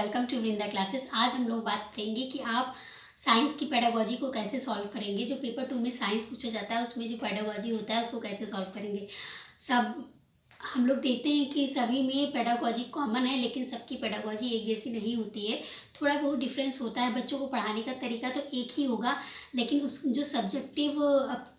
Welcome to Vrinda classes. आज हम लोग बात करेंगे कि आप साइंस की पेडागोजी को कैसे सॉल्व करेंगे। जो पेपर 2 में साइंस पूछा जाता है उसमें जो पेडागोजी होता है उसको कैसे सॉल्व करेंगे। सब हम लोग देखते हैं कि सभी में पेडागोजी कॉमन है, लेकिन सबकी पेडागोजी एक जैसी नहीं होती है, थोड़ा बहुत डिफरेंस होता है। बच्चों को पढ़ाने का तरीका तो एक ही होगा, लेकिन उस जो सब्जेक्टिव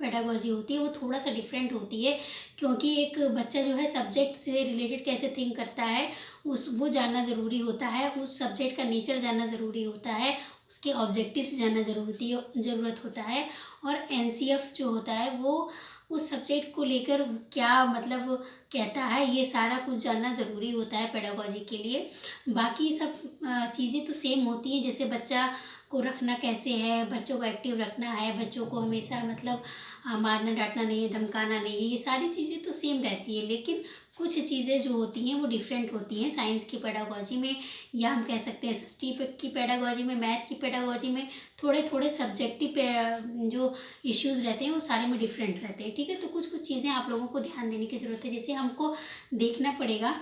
पेडागोजी होती है वो थोड़ा सा डिफरेंट होती है, क्योंकि एक बच्चा जो है सब्जेक्ट से रिलेटेड कैसे थिंक करता है वो जानना ज़रूरी होता है, उस सब्जेक्ट का नेचर जानना ज़रूरी होता है, उसके ऑब्जेक्टिव्स जानना ज़रूरत होता है। और एनसीएफ जो होता है वो उस सब्जेक्ट को लेकर क्या मतलब कहता है, ये सारा कुछ जानना ज़रूरी होता है पेडागोजी के लिए। बाकी सब चीज़ें तो सेम होती हैं, जैसे बच्चा को रखना कैसे है, बच्चों को एक्टिव रखना है, बच्चों को हमेशा मतलब मारना डांटना नहीं है, धमकाना नहीं है, ये सारी चीज़ें तो सेम रहती है। लेकिन कुछ चीज़ें जो होती हैं वो डिफरेंट होती हैं साइंस की पेडागोजी में, या हम कह सकते हैं एसएसटी की पेडागोजी में, मैथ की पेडागोजी में थोड़े थोड़े सब्जेक्टिव जो इश्यूज़ रहते हैं वो सारे में डिफरेंट रहते हैं। ठीक है, तो कुछ कुछ चीज़ें आप लोगों को ध्यान देने की ज़रूरत है। जैसे हमको देखना पड़ेगा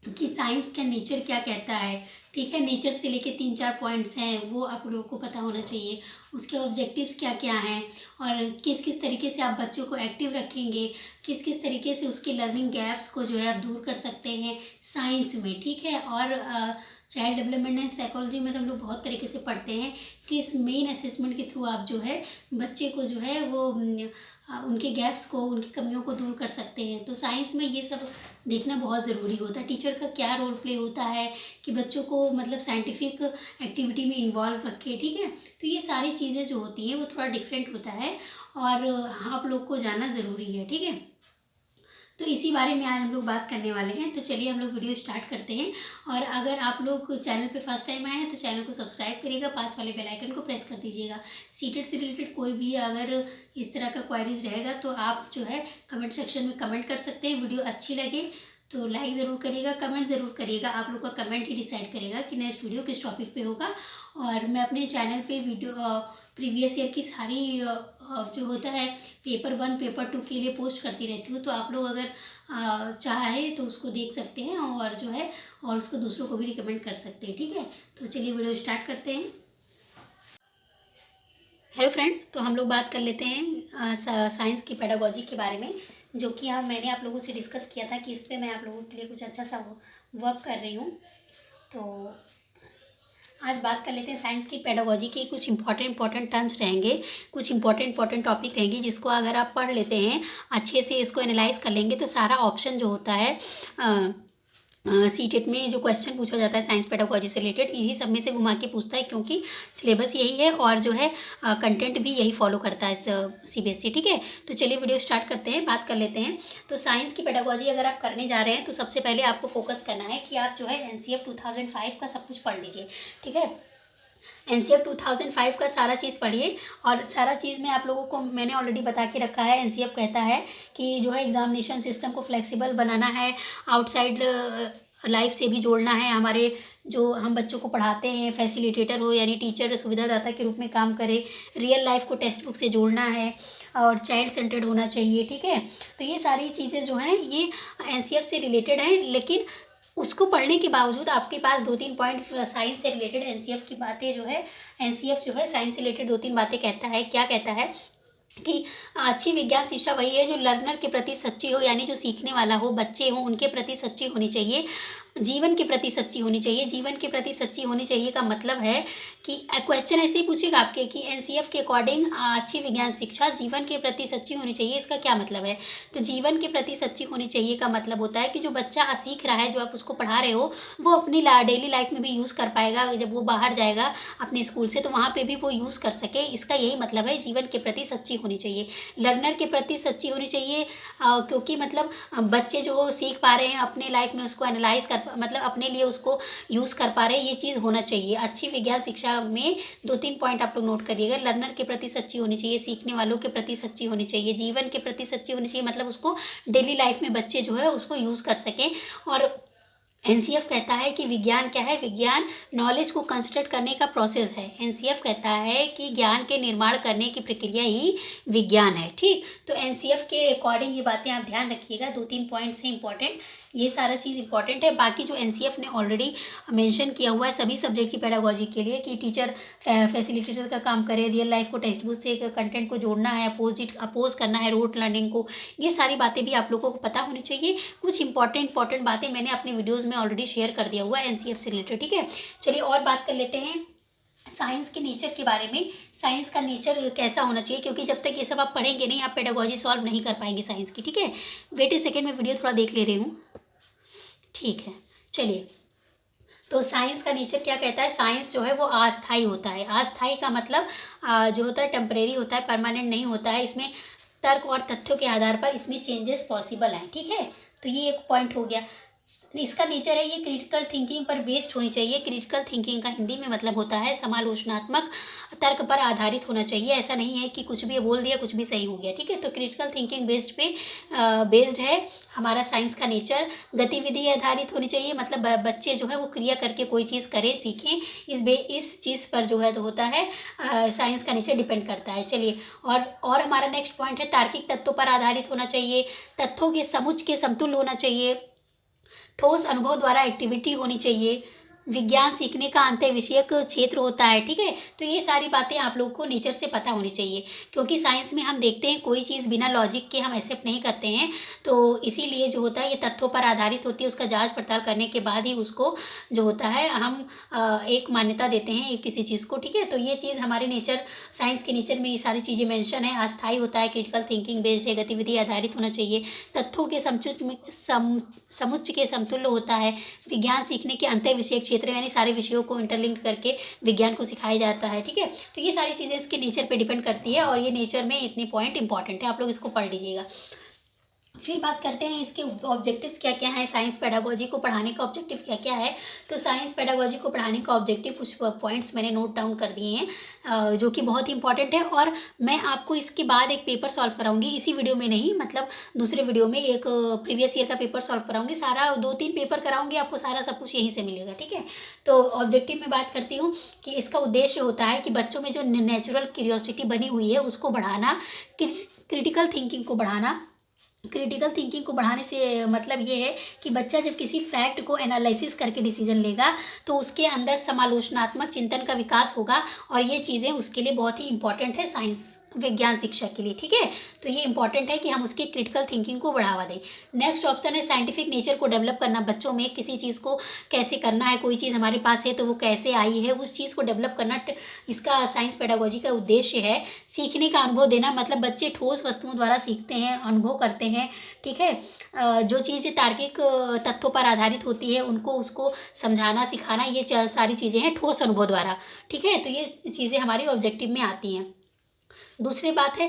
कि साइंस का नेचर क्या कहता है। ठीक है, नेचर से लेके 3-4 पॉइंट्स हैं वो आप लोगों को पता होना चाहिए। उसके ऑब्जेक्टिव्स क्या क्या हैं और किस किस तरीके से आप बच्चों को एक्टिव रखेंगे, किस किस तरीके से उसके लर्निंग गैप्स को जो है आप दूर कर सकते हैं साइंस में। ठीक है, और चाइल्ड डेवलपमेंट एंड साइकोलॉजी में तो हम लोग बहुत तरीके से पढ़ते हैं कि इस मेन असेसमेंट के थ्रू आप जो है बच्चे को जो है वो उनके गैप्स को, उनकी कमियों को दूर कर सकते हैं। तो साइंस में ये सब देखना बहुत ज़रूरी होता है। टीचर का क्या रोल प्ले होता है कि बच्चों को मतलब साइंटिफिक एक्टिविटी में इन्वॉल्व रखे। ठीक है, तो ये सारी चीज़ें जो होती हैं वो थोड़ा डिफरेंट होता है और आप लोग को जानना ज़रूरी है। ठीक है, तो इसी बारे में आज हम लोग बात करने वाले हैं। तो चलिए हम लोग वीडियो स्टार्ट करते हैं। और अगर आप लोग चैनल पे फर्स्ट टाइम आए हैं तो चैनल को सब्सक्राइब करिएगा, पास वाले बेल आइकन को प्रेस कर दीजिएगा। सीटेट से रिलेटेड कोई भी अगर इस तरह का क्वारीज रहेगा तो आप जो है कमेंट सेक्शन में कमेंट कर सकते हैं। वीडियो अच्छी लगे तो लाइक ज़रूर करिएगा, कमेंट ज़रूर करिएगा। आप लोग का कमेंट ही डिसाइड करेगा कि नेक्स्ट वीडियो किस टॉपिक पे होगा। और मैं अपने चैनल पे वीडियो प्रीवियस ईयर की सारी जो होता है पेपर 1 पेपर 2 के लिए पोस्ट करती रहती हूँ, तो आप लोग अगर चाहे तो उसको देख सकते हैं और जो है और उसको दूसरों को भी रिकमेंड कर सकते हैं। ठीक है, तो चलिए वीडियो स्टार्ट करते हैं। हेलो फ्रेंड, तो हम लोग बात कर लेते हैं साइंस की पेडागोजी के बारे में, जो कि मैंने आप लोगों से डिस्कस किया था कि इस पर मैं आप लोगों के लिए कुछ अच्छा सा वर्क कर रही हूँ। तो आज बात कर लेते हैं साइंस की पेडागोजी के कुछ इंपॉर्टेंट टर्म्स रहेंगे, कुछ इंपॉर्टेंट टॉपिक रहेंगे, जिसको अगर आप पढ़ लेते हैं अच्छे से, इसको एनालाइज कर लेंगे तो सारा ऑप्शन जो होता है सीटेट में जो क्वेश्चन पूछा जाता है साइंस पेडागोजी से रिलेटेड, इसी सब में से घुमा के पूछता है, क्योंकि सिलेबस यही है और जो है कंटेंट भी यही फॉलो करता है सीबीएसई। ठीक है, तो चलिए वीडियो स्टार्ट करते हैं, बात कर लेते हैं। तो साइंस की पेडागोजी अगर आप करने जा रहे हैं तो सबसे पहले आपको फोकस करना है कि आप जो है एनसीएफ 2005 का सब कुछ पढ़ लीजिए। ठीक है, एनसीएफ 2005 का सारा चीज़ पढ़िए, और सारा चीज़ में आप लोगों को मैंने ऑलरेडी बता के रखा है। एनसीएफ कहता है कि जो है एग्जामिनेशन सिस्टम को फ्लेक्सिबल बनाना है, आउटसाइड लाइफ से भी जोड़ना है। हमारे जो हम बच्चों को पढ़ाते हैं फैसिलिटेटर हो, यानी टीचर सुविधादाता के रूप में काम करे, रियल लाइफ को टेक्स्ट बुक से जोड़ना है और चाइल्ड सेंटर्ड होना चाहिए। ठीक है, तो ये सारी चीज़ें जो हैं ये एनसीएफ से रिलेटेड हैं, लेकिन उसको पढ़ने के बावजूद आपके पास 2-3 पॉइंट साइंस से रिलेटेड एनसीएफ की बातें जो है, एनसीएफ जो है साइंस से रिलेटेड 2-3 बातें कहता है। क्या कहता है कि अच्छी विज्ञान शिक्षा वही है जो लर्नर के प्रति सच्ची हो, यानी जो सीखने वाला हो, बच्चे हो, उनके प्रति सच्ची होनी चाहिए, जीवन के प्रति सच्ची होनी चाहिए। जीवन के प्रति सच्ची होनी चाहिए का मतलब है कि क्वेश्चन ऐसे ही पूछेगा आपके कि एनसीएफ के अकॉर्डिंग अच्छी विज्ञान शिक्षा जीवन के प्रति सच्ची होनी चाहिए, इसका क्या मतलब है। तो जीवन के प्रति सच्ची होनी चाहिए का मतलब होता है कि जो बच्चा सीख रहा है, जो आप उसको पढ़ा रहे हो, वो अपनी डेली लाइफ में भी यूज़ कर पाएगा। जब वो बाहर जाएगा अपने स्कूल से तो वहाँ पे भी वो यूज़ कर सके, इसका यही मतलब है। जीवन के प्रति सच्ची होनी चाहिए, लर्नर के प्रति सच्ची होनी चाहिए, क्योंकि मतलब बच्चे जो सीख पा रहे हैं अपने लाइफ में उसको एनालाइज कर, मतलब अपने लिए उसको यूज़ कर पा रहे हैं, ये चीज़ होना चाहिए। अच्छी विज्ञान शिक्षा में 2-3 पॉइंट आप लोग नोट करिएगा। लर्नर के प्रति सच्ची होनी चाहिए, सीखने वालों के प्रति सच्ची होनी चाहिए, जीवन के प्रति सच्ची होनी चाहिए, मतलब उसको डेली लाइफ में बच्चे जो है उसको यूज़ कर सकें। और एनसीएफ कहता है कि विज्ञान क्या है, विज्ञान नॉलेज को कंस्ट्रक्ट करने का प्रोसेस है। एनसीएफ कहता है कि ज्ञान के निर्माण करने की प्रक्रिया ही विज्ञान है। ठीक, तो एनसीएफ के अकॉर्डिंग ये बातें आप ध्यान रखिएगा, 2-3 पॉइंट्स हैं इंपॉर्टेंट। ये सारा चीज़ इंपॉर्टेंट है। बाकी जो एनसीएफ ने ऑलरेडी मेंशन किया हुआ है सभी सब्जेक्ट की पेडागोजी के लिए कि टीचर फैसिलिटेटर का काम करे, रियल लाइफ को टेक्स्ट बुक से कंटेंट को जोड़ना है, अपोज करना है रोट लर्निंग को, ये सारी बातें भी आप लोगों को पता होनी चाहिए। कुछ इंपॉर्टेंट बातें मैंने अपने वीडियोज़ में ऑलरेडी शेयर कर दिया हुआ है एनसीएफ से रिलेटेड, ठीक है। चलिए और बात कर लेते हैं साइंस के नेचर के बारे में। साइंस का नेचर कैसा होना चाहिए, क्योंकि जब तक ये सब आप पढ़ेंगे नहीं आप पेडागोजी सॉल्व नहीं कर पाएंगे साइंस की, ठीक है। वेट ए सेकेंड, मैं वीडियो थोड़ा देख ले रही हूँ, ठीक है। चलिए, तो साइंस का नेचर क्या कहता है, साइंस जो है वो अस्थाई होता है। अस्थाई का मतलब जो होता है टेम्परेरी होता है, परमानेंट नहीं होता है। इसमें तर्क और तथ्यों के आधार पर इसमें चेंजेस पॉसिबल हैं, ठीक है। तो ये एक पॉइंट हो गया। इसका नेचर है ये क्रिटिकल थिंकिंग पर बेस्ड होनी चाहिए। क्रिटिकल थिंकिंग का हिंदी में मतलब होता है समालोचनात्मक तर्क पर आधारित होना चाहिए। ऐसा नहीं है कि कुछ भी बोल दिया कुछ भी सही हो गया, ठीक है। तो क्रिटिकल थिंकिंग बेस्ड है हमारा साइंस का नेचर। गतिविधि आधारित होनी चाहिए, मतलब बच्चे जो है वो क्रिया करके कोई चीज़ करें, सीखें। इस चीज़ पर जो है तो होता है साइंस का नेचर डिपेंड करता है। चलिए, और हमारा नेक्स्ट पॉइंट है तार्किक तत्वों पर आधारित होना चाहिए। तथ्यों के समुच्च के समतुल्य होना चाहिए। ठोस अनुभव द्वारा एक्टिविटी होनी चाहिए। विज्ञान सीखने का अंत्य विषयक क्षेत्र होता है, ठीक है। तो ये सारी बातें आप लोगों को नेचर से पता होनी चाहिए, क्योंकि साइंस में हम देखते हैं कोई चीज़ बिना लॉजिक के हम एक्सेप्ट नहीं करते हैं। तो इसीलिए जो होता है ये तथ्यों पर आधारित होती है, उसका जांच पड़ताल करने के बाद ही उसको जो होता है हम एक मान्यता देते हैं किसी चीज़ को, ठीक है। तो ये चीज़ हमारे नेचर, साइंस के नेचर में ये सारी चीज़ें मेंशन है। अस्थायी होता है, क्रिटिकल थिंकिंग बेस्ड है, गतिविधि आधारित होना चाहिए, तथ्यों के समुच्च के समतुल्य होता है, विज्ञान सीखने के अंत्य विषयक क्षेत्र यानी सारे विषयों को इंटरलिंक करके विज्ञान को सिखाया जाता है, ठीक है। तो ये सारी चीज़ें इसके नेचर पे डिपेंड करती है, और ये नेचर में इतने पॉइंट इंपॉर्टेंट है, आप लोग इसको पढ़ लीजिएगा। फिर बात करते हैं इसके ऑब्जेक्टिव्स क्या क्या हैं, साइंस पेडागोजी को पढ़ाने का ऑब्जेक्टिव क्या क्या है। तो साइंस पेडागोजी को पढ़ाने का ऑब्जेक्टिव कुछ पॉइंट्स मैंने नोट डाउन कर दिए हैं जो कि बहुत ही इंपॉर्टेंट है। और मैं आपको इसके बाद एक पेपर सॉल्व कराऊंगी, इसी वीडियो में नहीं, मतलब दूसरे वीडियो में एक प्रीवियस ईयर का पेपर सॉल्व कराऊंगी। सारा 2-3 पेपर कराऊंगी, आपको सारा सब कुछ यहीं से मिलेगा, ठीक है। तो ऑब्जेक्टिव में बात करती हूँ कि इसका उद्देश्य होता है कि बच्चों में जो नेचुरल क्यूरियोसिटी बनी हुई है उसको बढ़ाना, क्रिटिकल थिंकिंग को बढ़ाना। क्रिटिकल थिंकिंग को बढ़ाने से मतलब ये है कि बच्चा जब किसी फैक्ट को एनालिसिस करके डिसीजन लेगा तो उसके अंदर समालोचनात्मक चिंतन का विकास होगा, और ये चीज़ें उसके लिए बहुत ही इंपॉर्टेंट है साइंस विज्ञान शिक्षा के लिए, ठीक है। तो ये इंपॉर्टेंट है कि हम उसकी क्रिटिकल थिंकिंग को बढ़ावा दें। नेक्स्ट ऑप्शन है साइंटिफिक नेचर को डेवलप करना। बच्चों में किसी चीज़ को कैसे करना है, कोई चीज़ हमारे पास है तो वो कैसे आई है, उस चीज़ को डेवलप करना इसका साइंस पेडागोजी का उद्देश्य है। सीखने का अनुभव देना, मतलब बच्चे ठोस वस्तुओं द्वारा सीखते हैं, अनुभव करते हैं, ठीक है। जो चीज़ें तार्किक तथ्यों पर आधारित होती है उनको उसको समझाना सिखाना, ये सारी चीज़ें हैं ठोस अनुभव द्वारा, ठीक है। तो ये चीज़ें हमारी ऑब्जेक्टिव में आती हैं। दूसरी बात है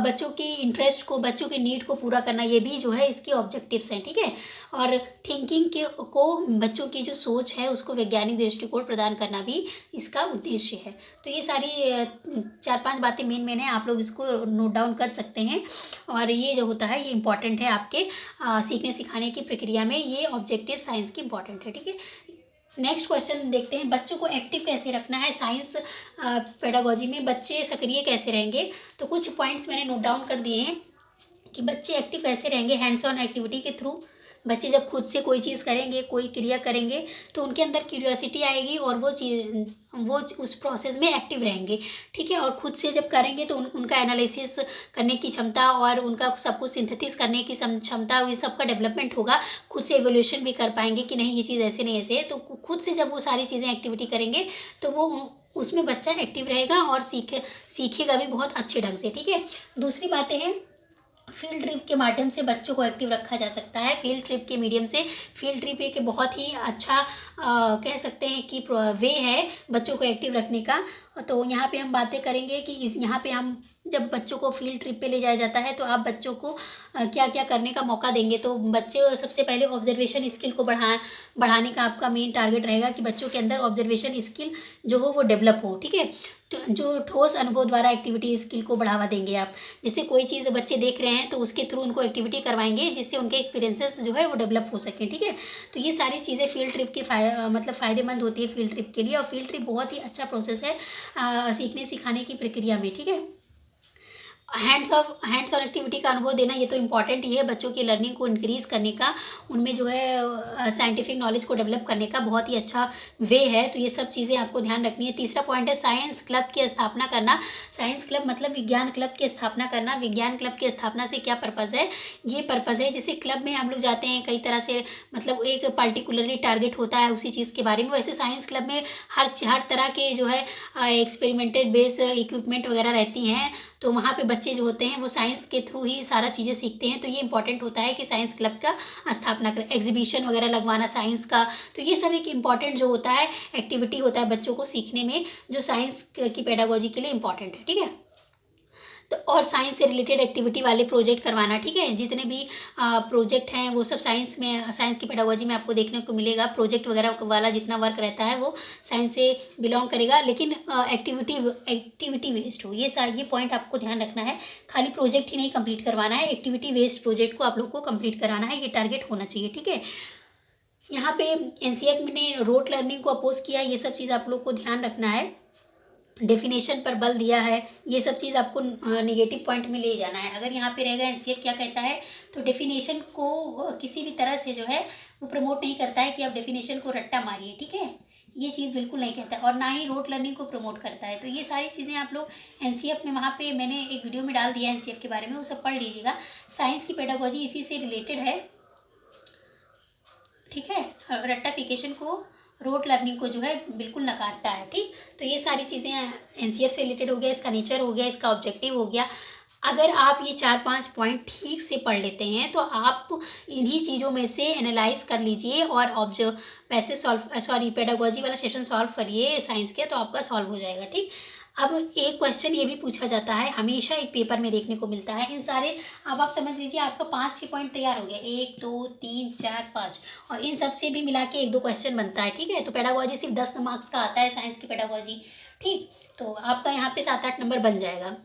बच्चों की इंटरेस्ट को, बच्चों के नीड को पूरा करना, ये भी जो है इसके ऑब्जेक्टिव्स हैं, ठीक है। और थिंकिंग को बच्चों की जो सोच है उसको वैज्ञानिक दृष्टिकोण प्रदान करना भी इसका उद्देश्य है। तो ये सारी 4-5 बातें मेन है, आप लोग इसको नोट डाउन कर सकते हैं। और ये जो होता है ये इंपॉर्टेंट है आपके सीखने सिखाने की प्रक्रिया में, ये ऑब्जेक्टिव साइंस की इंपॉर्टेंट है, ठीक है। नेक्स्ट क्वेश्चन देखते हैं, बच्चों को एक्टिव कैसे रखना है साइंस पेडागोजी में, बच्चे सक्रिय कैसे रहेंगे। तो कुछ पॉइंट्स मैंने नोट डाउन कर दिए हैं कि बच्चे एक्टिव कैसे रहेंगे। हैंड्स ऑन एक्टिविटी के थ्रू बच्चे जब खुद से कोई चीज़ करेंगे, कोई क्रिया करेंगे तो उनके अंदर क्यूरियोसिटी आएगी और वो उस प्रोसेस में एक्टिव रहेंगे, ठीक है। और खुद से जब करेंगे तो उनका एनालिसिस करने की क्षमता और उनका सब कुछ सिंथेसिस करने की क्षमता, ये सब का डेवलपमेंट होगा। खुद से एवोल्यूशन भी कर पाएंगे कि नहीं ये चीज़ ऐसे नहीं ऐसे है। तो खुद से जब वो सारी चीज़ें एक्टिविटी करेंगे तो वो उसमें बच्चा एक्टिव रहेगा और सीखेगा भी बहुत अच्छे ढंग से, ठीक है। दूसरी बातें हैं फील्ड ट्रिप के माध्यम से बच्चों को एक्टिव रखा जा सकता है। फील्ड ट्रिप के मीडियम से, फील्ड ट्रिप एक बहुत ही अच्छा कह सकते हैं कि वे है बच्चों को एक्टिव रखने का। तो यहाँ पे हम बातें करेंगे कि यहाँ पे हम जब बच्चों को फील्ड ट्रिप पे ले जाया जाता है तो आप बच्चों को क्या क्या करने का मौका देंगे। तो बच्चे सबसे पहले ऑब्जर्वेशन स्किल को बढ़ाने का आपका मेन टारगेट रहेगा कि बच्चों के अंदर ऑब्जर्वेशन स्किल जो हो वो डेवलप हो, ठीक है। तो जो ठोस अनुभव द्वारा एक्टिविटी स्किल को बढ़ावा देंगे आप, जैसे कोई चीज़ बच्चे देख रहे हैं तो उसके थ्रू उनको एक्टिविटी करवाएंगे जिससे उनके एक्सपीरियंसेस जो है वो डेवलप हो सके, ठीक है। तो ये सारी चीज़ें फील्ड ट्रिप के मतलब फ़ायदेमंद होती है फील्ड ट्रिप के लिए। और फील्ड ट्रिप बहुत ही अच्छा प्रोसेस है सीखने सिखाने की प्रक्रिया में, ठीक है। हैंड्स ऑन एक्टिविटी का अनुभव देना, ये तो इम्पॉर्टेंट ही है बच्चों की लर्निंग को इंक्रीज़ करने का, उनमें जो है साइंटिफिक नॉलेज को डेवलप करने का बहुत ही अच्छा वे है। तो ये सब चीज़ें आपको ध्यान रखनी है। तीसरा पॉइंट है साइंस क्लब की स्थापना करना। साइंस क्लब मतलब विज्ञान क्लब की स्थापना करना। विज्ञान क्लब की स्थापना से क्या पर्पज़ है? ये पर्पज़ है जैसे क्लब में हम लोग जाते हैं कई तरह से, मतलब एक पर्टिकुलरली टारगेट होता है उसी चीज़ के बारे में, वैसे साइंस क्लब में हर तरह के जो है एक्सपेरिमेंटेड बेस इक्विपमेंट वगैरह रहती हैं, तो वहाँ पे बच्चे जो होते हैं वो साइंस के थ्रू ही सारा चीज़ें सीखते हैं। तो ये इंपॉर्टेंट होता है कि साइंस क्लब का स्थापना करें। एग्जीबिशन वगैरह लगवाना साइंस का, तो ये सब एक इम्पॉर्टेंट जो होता है एक्टिविटी होता है बच्चों को सीखने में, जो साइंस की पेडागोजी के लिए इम्पॉर्टेंट है। ठीक है, तो और साइंस से रिलेटेड एक्टिविटी वाले प्रोजेक्ट करवाना। ठीक है, जितने भी प्रोजेक्ट हैं वो सब साइंस में, साइंस की पेडागोजी में आपको देखने को मिलेगा। प्रोजेक्ट वगैरह वाला जितना वर्क रहता है वो साइंस से बिलोंग करेगा, लेकिन एक्टिविटी बेस्ड हो। ये पॉइंट आपको ध्यान रखना है। खाली प्रोजेक्ट ही नहीं कंप्लीट करवाना है, एक्टिविटी बेस्ड प्रोजेक्ट को आप लोग को कंप्लीट कराना है, ये टारगेट होना चाहिए। ठीक है, यहाँ पे एनसीएफ ने रोट लर्निंग को अपोज किया, ये सब चीज़ आप लोग को ध्यान रखना है। डेफिनेशन पर बल दिया है, ये सब चीज़ आपको नेगेटिव पॉइंट में ले जाना है। अगर यहाँ पे रहेगा एनसीएफ क्या कहता है, तो डेफिनेशन को किसी भी तरह से जो है वो प्रमोट नहीं करता है कि आप डेफिनेशन को रट्टा मारिए। ठीक है, ये चीज़ बिल्कुल नहीं कहता है, और ना ही रोट लर्निंग को प्रमोट करता है। तो ये सारी चीज़ें आप लोग एनसीएफ में, वहाँ पे मैंने एक वीडियो में डाल दिया है एनसीएफ के बारे में, वो सब पढ़ लीजिएगा। साइंस की पेडागोजी इसी से रिलेटेड है। ठीक है, रट्टाफिकेशन को, रोट लर्निंग को जो है बिल्कुल नकारता है। ठीक, तो ये सारी चीज़ें एनसीएफ से रिलेटेड हो गया, इसका नेचर हो गया, इसका ऑब्जेक्टिव हो गया। अगर आप ये 4-5 पॉइंट ठीक से पढ़ लेते हैं तो आप इन्हीं चीज़ों में से एनालाइज कर लीजिए और ऑब्जर्व पेडागोजी वाला सेशन सॉल्व करिए साइंस के, तो आपका सॉल्व हो जाएगा। ठीक, अब एक क्वेश्चन ये भी पूछा जाता है, हमेशा एक पेपर में देखने को मिलता है, इन सारे, अब आप समझ लीजिए आपका 5-6 पॉइंट तैयार हो गया, 1 2 3 4 5, और इन सब से भी मिला के 1-2 क्वेश्चन बनता है। ठीक है, तो पेडागोजी सिर्फ 10 मार्क्स का आता है, साइंस की पेडागोजी। ठीक, तो आपका यहाँ पे 7-8 नंबर बन जाएगा।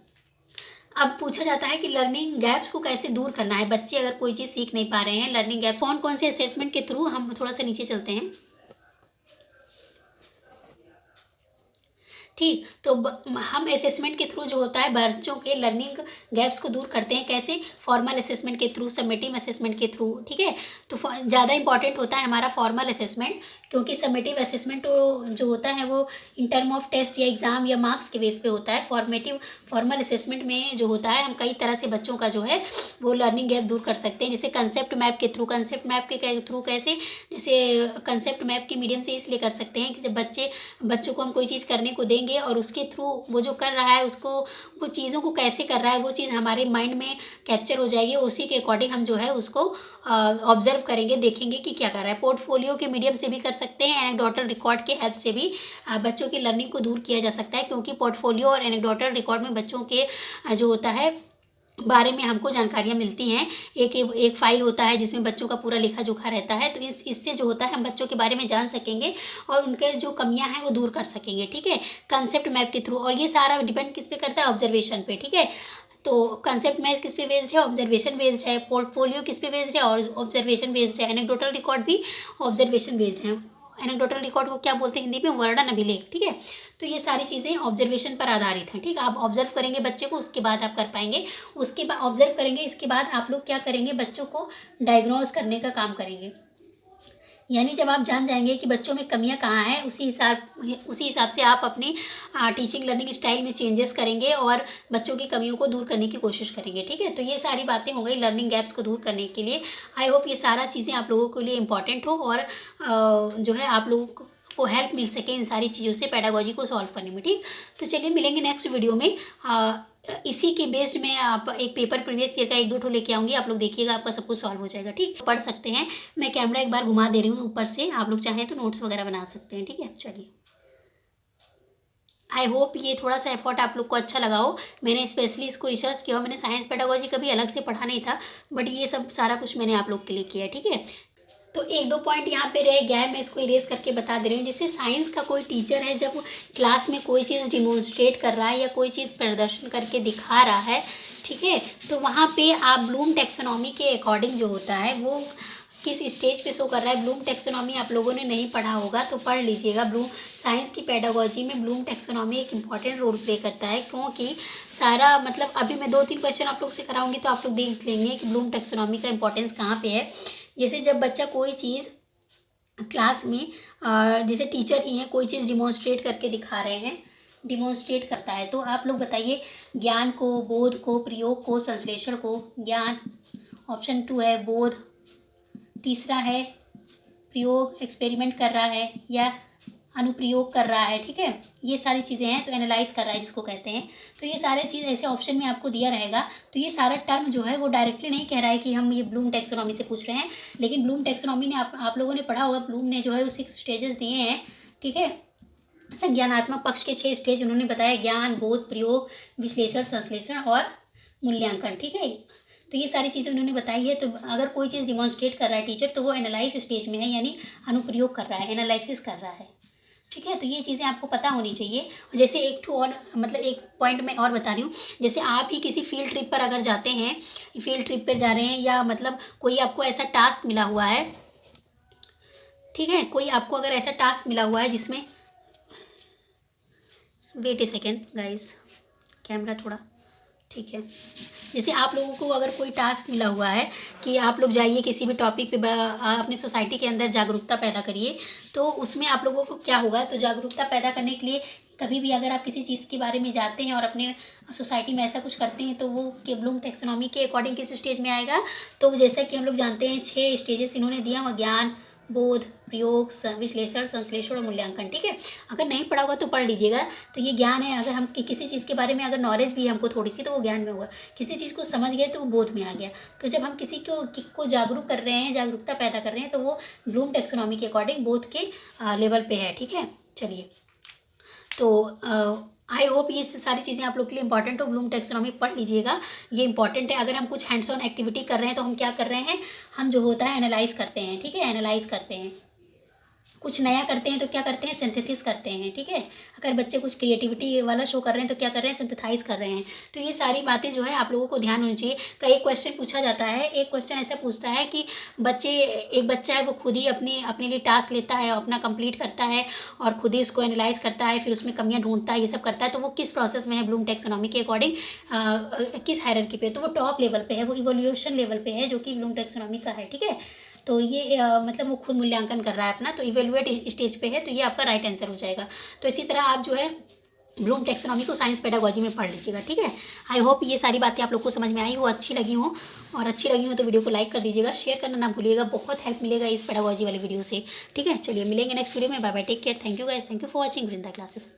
अब पूछा जाता है कि लर्निंग गैप्स को कैसे दूर करना है। बच्चे अगर कोई चीज़ सीख नहीं पा रहे हैं, लर्निंग गैप्स कौन कौन से असेसमेंट के थ्रू, हम थोड़ा सा नीचे चलते हैं। ठीक, तो हम असेसमेंट के थ्रू जो होता है बच्चों के लर्निंग गैप्स को दूर करते हैं। कैसे? फॉर्मल असेसमेंट के थ्रू, समेटिव असेसमेंट के थ्रू। ठीक है, तो ज़्यादा इंपॉर्टेंट होता है हमारा फॉर्मल असेसमेंट, क्योंकि समेटिव असेसमेंट जो होता है वो इन टर्म ऑफ टेस्ट या एग्ज़ाम या मार्क्स के बेस पे होता है। फॉर्मल असेसमेंट में जो होता है, हम कई तरह से बच्चों का जो है वो लर्निंग गैप दूर कर सकते हैं। जैसे कंसेप्ट मैप के थ्रू, कैसे, जैसे कंसेप्ट मैप के मीडियम से इसलिए कर सकते हैं कि जब बच्चों को हम कोई चीज़ करने को देंगे और उसके थ्रू वो जो कर रहा है उसको, वो चीज़ों को कैसे कर रहा है वो चीज़ हमारे माइंड में कैप्चर हो जाएगी, उसी के अकॉर्डिंग हम जो है उसको ऑब्जर्व करेंगे, देखेंगे कि क्या कर रहा है। पोर्टफोलियो के मीडियम से भी कर सकते हैं, एनेक्डोटल रिकॉर्ड के हेल्प से भी बच्चों की लर्निंग को दूर किया जा सकता है, क्योंकि पोर्टफोलियो और एनेक्डोटल रिकॉर्ड में बच्चों के जो होता है बारे में हमको जानकारियाँ मिलती हैं। एक फ़ाइल होता है जिसमें बच्चों का पूरा लेखा जोखा रहता है, तो इससे जो होता है हम बच्चों के बारे में जान सकेंगे और उनके जो कमियां हैं वो दूर कर सकेंगे। ठीक है, कंसेप्ट मैप के थ्रू, और ये सारा डिपेंड किस पे करता है? ऑब्जर्वेशन पे। ठीक है, तो कंसेप्ट मैप किस पे बेस्ड है? ऑब्जर्वेशन बेस्ड है। पोर्टफोलियो किस पे बेस्ड है? और ऑब्जर्वेशन बेस्ड है। एनेक्डोटल रिकॉर्ड भी ऑब्जर्वेशन बेस्ड है। एनेक्डोटल रिकॉर्ड को क्या बोलते हैं हिंदी में? वर्णन अभिलेख। ठीक है, तो ये सारी चीज़ें ऑब्जर्वेशन पर आधारित हैं। ठीक है, आप ऑब्जर्व करेंगे बच्चे को, उसके बाद आप कर पाएंगे। उसके बाद ऑब्जर्व करेंगे, इसके बाद आप लोग क्या करेंगे? बच्चों को डायग्नोज करने का काम करेंगे। यानी जब आप जान जाएंगे कि बच्चों में कमियां कहाँ हैं, उसी हिसाब से आप अपनी टीचिंग लर्निंग स्टाइल में चेंजेस करेंगे और बच्चों की कमियों को दूर करने की कोशिश करेंगे। ठीक है, तो ये सारी बातें हो गई लर्निंग गैप्स को दूर करने के लिए। आई होप ये सारा चीज़ें आप लोगों के लिए इम्पॉर्टेंट हो और जो है आप लोगों को हेल्प मिल सके इन सारी चीज़ों से पेडागोजी को सॉल्व करने में। ठीक, तो चलिए मिलेंगे नेक्स्ट वीडियो में। इसी के बेस्ड में आप एक पेपर प्रीवियस ईयर का 1-2 ठो लेके आऊँगी, आप लोग देखिएगा, आपका सब कुछ सॉल्व हो जाएगा। ठीक, पढ़ सकते हैं। मैं कैमरा एक बार घुमा दे रही हूँ ऊपर से, आप लोग चाहें तो नोट्स वगैरह बना सकते हैं। ठीक है, चलिए, आई होप ये थोड़ा सा एफर्ट आप लोग को अच्छा लगा हो। मैंने स्पेशली इसको रिसर्च किया हो, मैंने साइंस पेडागोजी कभी अलग से पढ़ा नहीं था, बट ये सब सारा कुछ मैंने आप लोग के लिए किया। ठीक है, तो 1-2 पॉइंट यहाँ पे रह गया है, मैं इसको इरेज करके बता दे रही हूँ। जैसे साइंस का कोई टीचर है, जब क्लास में कोई चीज़ डिमॉन्स्ट्रेट कर रहा है या कोई चीज़ प्रदर्शन करके दिखा रहा है, ठीक है, तो वहाँ पे आप ब्लूम टैक्सोनॉमी के अकॉर्डिंग जो होता है वो किस स्टेज पे शो कर रहा है। ब्लूम टैक्सोनॉमी आप लोगों ने नहीं पढ़ा होगा तो पढ़ लीजिएगा। ब्लूम साइंस की पेडागोजी में ब्लूम टैक्सोनॉमी एक इम्पॉर्टेंट रोल प्ले करता है, क्योंकि सारा मतलब अभी मैं 2-3 क्वेश्चन आप लोग से कराऊंगी तो आप लोग देख लेंगे कि ब्लूम टैक्सोनॉमी का इंपॉर्टेंस कहाँ पे है। जैसे जब बच्चा कोई चीज़ क्लास में जैसे टीचर ही है कोई चीज़ डिमॉन्स्ट्रेट करके दिखा रहे हैं, डिमॉन्स्ट्रेट करता है, तो आप लोग बताइए ज्ञान को, बोध को, प्रयोग को, संश्लेषण को। ज्ञान ऑप्शन 2 है, बोध तीसरा है, प्रयोग एक्सपेरिमेंट कर रहा है या अनुप्रयोग कर रहा है, ठीक है, ये सारी चीज़ें हैं। तो एनालाइज कर रहा है जिसको कहते हैं। तो ये सारे चीज़ ऐसे ऑप्शन में आपको दिया रहेगा। तो ये सारा टर्म जो है वो डायरेक्टली नहीं कह रहा है कि हम ये ब्लूम टैक्सोनॉमी से पूछ रहे हैं, लेकिन ब्लूम टैक्सोनॉमी ने आप लोगों ने पढ़ा होगा, ब्लूम ने जो है वो 6 स्टेजेस दिए हैं, ठीक है। संज्ञानात्मक पक्ष के 6 स्टेज उन्होंने बताया, ज्ञान, बोध, प्रयोग, विश्लेषण, संश्लेषण और मूल्यांकन, ठीक है। तो ये सारी चीज़ें उन्होंने बताई है। तो अगर कोई चीज़ डिमॉन्स्ट्रेट कर रहा है टीचर तो वो एनालाइज स्टेज में है, यानी अनुप्रयोग कर रहा है, एनालिसिस कर रहा है, ठीक है। तो ये चीज़ें आपको पता होनी चाहिए। जैसे एक ठो और मतलब एक पॉइंट मैं और बता रही हूँ, जैसे आप ही किसी फील्ड ट्रिप पर अगर जाते हैं, फील्ड ट्रिप पर जा रहे हैं, या मतलब कोई आपको ऐसा टास्क मिला हुआ है, ठीक है, कोई आपको अगर ऐसा टास्क मिला हुआ है जिसमें, वेट ए सेकेंड गाइस, कैमरा थोड़ा, ठीक है। जैसे आप लोगों को अगर कोई टास्क मिला हुआ है कि आप लोग जाइए किसी भी टॉपिक पे अपनी सोसाइटी के अंदर जागरूकता पैदा करिए, तो उसमें आप लोगों को क्या होगा, तो जागरूकता पैदा करने के लिए कभी भी अगर आप किसी चीज़ के बारे में जानते हैं और अपने सोसाइटी में ऐसा कुछ करते हैं, तो वो के ब्लूम टैक्सोनॉमी के अकॉर्डिंग किस स्टेज में आएगा। तो जैसा कि हम लोग जानते हैं 6 स्टेजेस इन्होंने दिया हुआ, ज्ञान, बोध, प्रयोग, विश्लेषण, संश्लेषण और मूल्यांकन, ठीक है। अगर नहीं पढ़ा होगा तो पढ़ लीजिएगा। तो ये ज्ञान है, अगर हम किसी चीज़ के बारे में अगर नॉलेज भी है हमको थोड़ी सी, तो वो ज्ञान में होगा। किसी चीज़ को समझ गए तो वो बोध में आ गया। तो जब हम किसी को जागरूक कर रहे हैं, जागरूकता पैदा कर रहे हैं, तो वो ब्लूम टैक्सोनॉमी के अकॉर्डिंग बोध के लेवल पे है, ठीक है। चलिए, तो आई होप ये सारी चीज़ें आप लोग के लिए इंपॉर्टेंट हो। ब्लूम टैक्सोनॉमी पढ़ लीजिएगा, ये इंपॉर्टेंट है। अगर हम कुछ हैंड्स ऑन एक्टिविटी कर रहे हैं तो हम क्या कर रहे हैं, हम जो होता है एनालाइज करते हैं, ठीक है, एनालाइज करते हैं। कुछ नया करते हैं तो क्या करते हैं, सिंथेसिस करते हैं, ठीक है। अगर बच्चे कुछ क्रिएटिविटी वाला शो कर रहे हैं तो क्या कर रहे हैं, सिंथेसाइज कर रहे हैं। तो ये सारी बातें जो है आप लोगों को ध्यान होनी चाहिए। कई क्वेश्चन पूछा जाता है, एक क्वेश्चन ऐसा पूछता है कि एक बच्चा है वो खुद ही अपने लिए टास्क लेता है, अपना कंप्लीट करता है और खुद ही उसको एनालाइज करता है, फिर उसमें कमियां ढूंढता है, ये सब करता है। तो वो किस प्रोसेस में है ब्लूम टैक्सोनॉमी के अकॉर्डिंग, किस हायरार्की पे, तो वो टॉप लेवल पे है, वो इवोल्यूशन लेवल पे है, जो कि ब्लूम टैक्सोनॉमी का है, ठीक है। तो ये मतलब वो खुद मूल्यांकन कर रहा है अपना, तो इवेलुएट स्टेज पे है, तो ये आपका राइट आंसर हो जाएगा। तो इसी तरह आप जो है ब्लूम टैक्सोनॉमी को साइंस पेडागोजी में पढ़ लीजिएगा, ठीक है। आई होप ये सारी बातें आप लोग को समझ में आई हो, अच्छी लगी हो, और अच्छी लगी हो तो वीडियो को लाइक कर दीजिएगा, शेयर करना ना भूलिएगा, बहुत हेल्प मिलेगा इस पेडागोजी वाली वीडियो से, ठीक है। चलिए मिलेंगे नेक्स्ट वीडियो में, bye bye, take care, thank you guys, thank you for watching Vrinda classes.